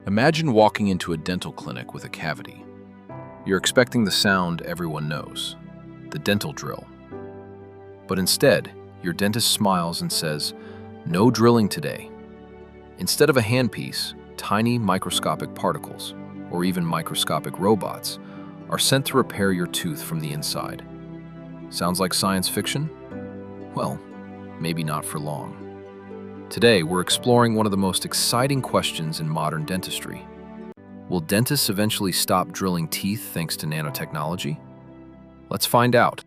Imagine walking into a dental clinic with a cavity. You're expecting the sound everyone knows, the dental drill. But instead, your dentist smiles and says, "No drilling today." Instead of a handpiece, tiny microscopic particles, or even microscopic robots, are sent to repair your tooth from the inside. Sounds like science fiction? Well, maybe not for long. Today, we're exploring one of the most exciting questions in modern dentistry. Will dentists eventually stop drilling teeth thanks to nanotechnology? Let's find out.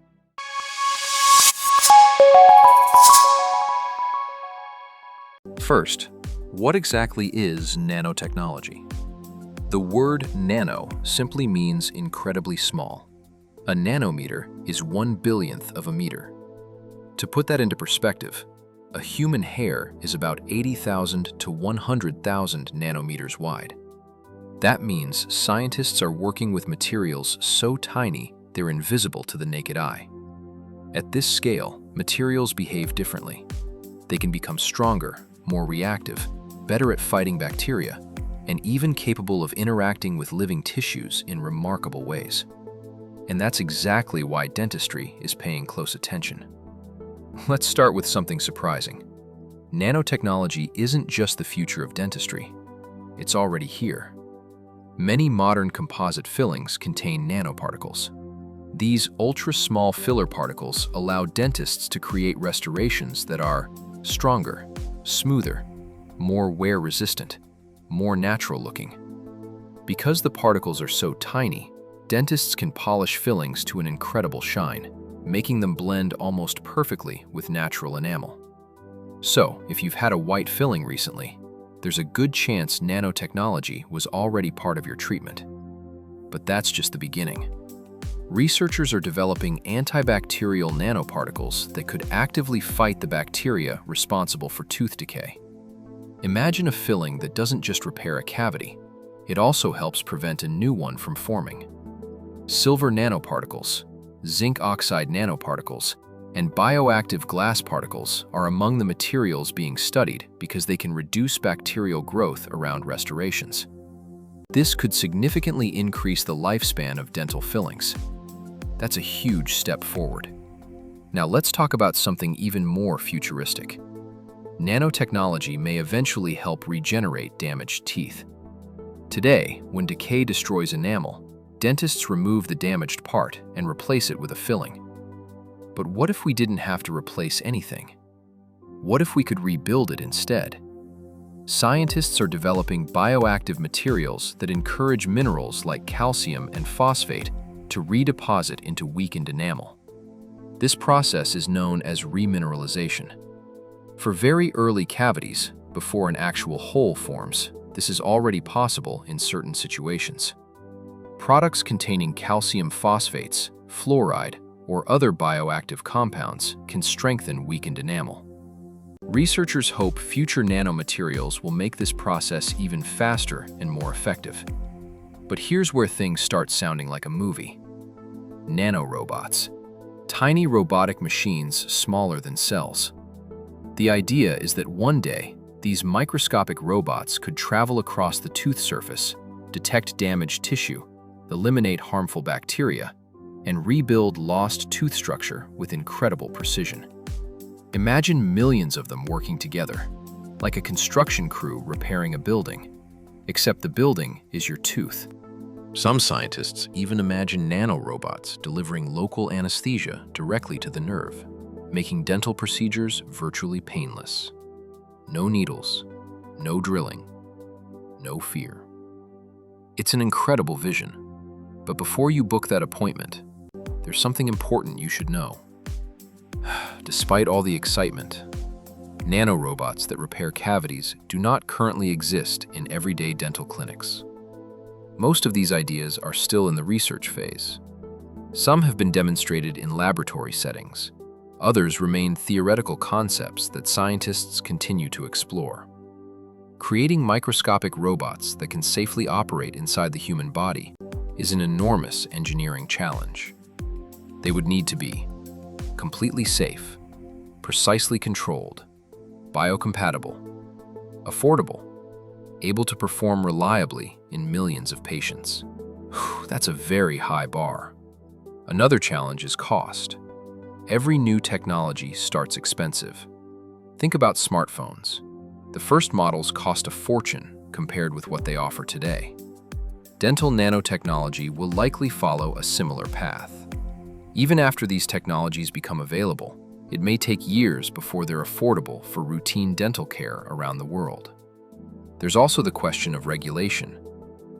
First, what exactly is nanotechnology? The word nano simply means incredibly small. A nanometer is 1/1,000,000th of a meter. To put that into perspective, a human hair is about 80,000 to 100,000 nanometers wide. That means scientists are working with materials so tiny they're invisible to the naked eye. At this scale, materials behave differently. They can become stronger, more reactive, better at fighting bacteria, and even capable of interacting with living tissues in remarkable ways. And that's exactly why dentistry is paying close attention. Let's start with something surprising. Nanotechnology isn't just the future of dentistry. It's already here. Many modern composite fillings contain nanoparticles. These ultra-small filler particles allow dentists to create restorations that are stronger, smoother, more wear-resistant, more natural-looking. Because the particles are so tiny, dentists can polish fillings to an incredible shine, making them blend almost perfectly with natural enamel. So, if you've had a white filling recently, there's a good chance nanotechnology was already part of your treatment. But that's just the beginning. Researchers are developing antibacterial nanoparticles that could actively fight the bacteria responsible for tooth decay. Imagine a filling that doesn't just repair a cavity, it also helps prevent a new one from forming. Silver nanoparticles, zinc oxide nanoparticles, and bioactive glass particles are among the materials being studied because they can reduce bacterial growth around restorations. This could significantly increase the lifespan of dental fillings. That's a huge step forward. Now let's talk about something even more futuristic. Nanotechnology may eventually help regenerate damaged teeth. Today, when decay destroys enamel, dentists remove the damaged part and replace it with a filling. But what if we didn't have to replace anything? What if we could rebuild it instead? Scientists are developing bioactive materials that encourage minerals like calcium and phosphate to redeposit into weakened enamel. This process is known as remineralization. For very early cavities, before an actual hole forms, this is already possible in certain situations. Products containing calcium phosphates, fluoride, or other bioactive compounds can strengthen weakened enamel. Researchers hope future nanomaterials will make this process even faster and more effective. But here's where things start sounding like a movie. Nanorobots. Tiny robotic machines smaller than cells. The idea is that one day, these microscopic robots could travel across the tooth surface, detect damaged tissue, eliminate harmful bacteria, and rebuild lost tooth structure with incredible precision. Imagine millions of them working together, like a construction crew repairing a building, except the building is your tooth. Some scientists even imagine nanorobots delivering local anesthesia directly to the nerve, making dental procedures virtually painless. No needles, no drilling, no fear. It's an incredible vision, but before you book that appointment, there's something important you should know. Despite all the excitement, nanorobots that repair cavities do not currently exist in everyday dental clinics. Most of these ideas are still in the research phase. Some have been demonstrated in laboratory settings. Others remain theoretical concepts that scientists continue to explore. Creating microscopic robots that can safely operate inside the human body is an enormous engineering challenge. They would need to be completely safe, precisely controlled, biocompatible, affordable, able to perform reliably in millions of patients. That's a very high bar. Another challenge is cost. Every new technology starts expensive. Think about smartphones. The first models cost a fortune compared with what they offer today. Dental nanotechnology will likely follow a similar path. Even after these technologies become available, it may take years before they're affordable for routine dental care around the world. There's also the question of regulation.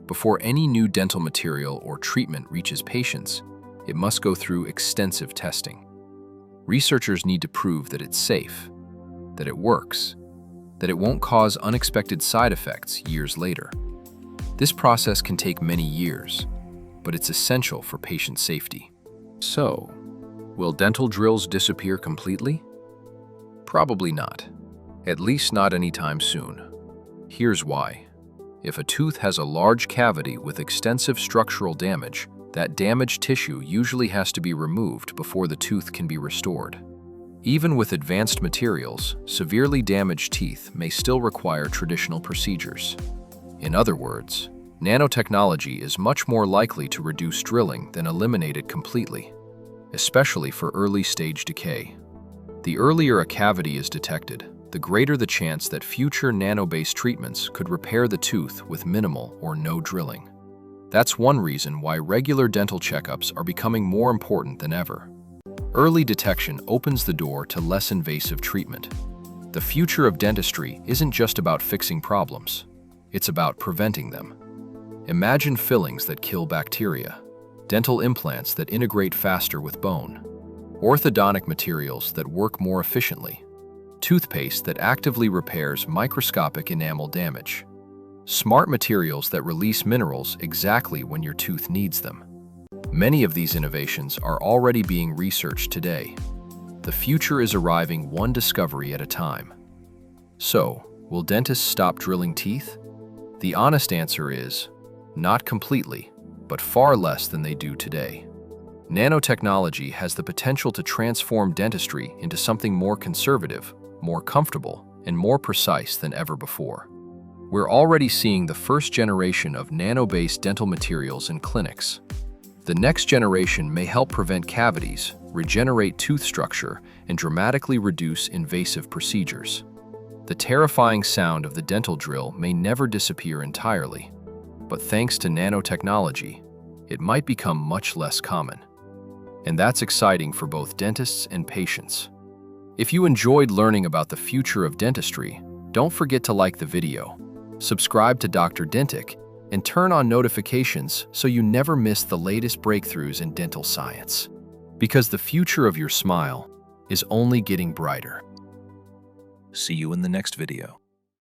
Before any new dental material or treatment reaches patients, it must go through extensive testing. Researchers need to prove that it's safe, that it works, that it won't cause unexpected side effects years later. This process can take many years, but it's essential for patient safety. So, will dental drills disappear completely? Probably not. At least not anytime soon. Here's why. If a tooth has a large cavity with extensive structural damage, that damaged tissue usually has to be removed before the tooth can be restored. Even with advanced materials, severely damaged teeth may still require traditional procedures. In other words, nanotechnology is much more likely to reduce drilling than eliminate it completely, especially for early-stage decay. The earlier a cavity is detected, the greater the chance that future nano-based treatments could repair the tooth with minimal or no drilling. That's one reason why regular dental checkups are becoming more important than ever. Early detection opens the door to less invasive treatment. The future of dentistry isn't just about fixing problems. It's about preventing them. Imagine fillings that kill bacteria, dental implants that integrate faster with bone, orthodontic materials that work more efficiently, toothpaste that actively repairs microscopic enamel damage, smart materials that release minerals exactly when your tooth needs them. Many of these innovations are already being researched today. The future is arriving one discovery at a time. So, will dentists stop drilling teeth? The honest answer is, not completely, but far less than they do today. Nanotechnology has the potential to transform dentistry into something more conservative, more comfortable, and more precise than ever before. We're already seeing the first generation of nano-based dental materials in clinics. The next generation may help prevent cavities, regenerate tooth structure, and dramatically reduce invasive procedures. The terrifying sound of the dental drill may never disappear entirely, but thanks to nanotechnology, it might become much less common. And that's exciting for both dentists and patients. If you enjoyed learning about the future of dentistry, don't forget to like the video, subscribe to Dr. Dentic, and turn on notifications so you never miss the latest breakthroughs in dental science. Because the future of your smile is only getting brighter. See you in the next video.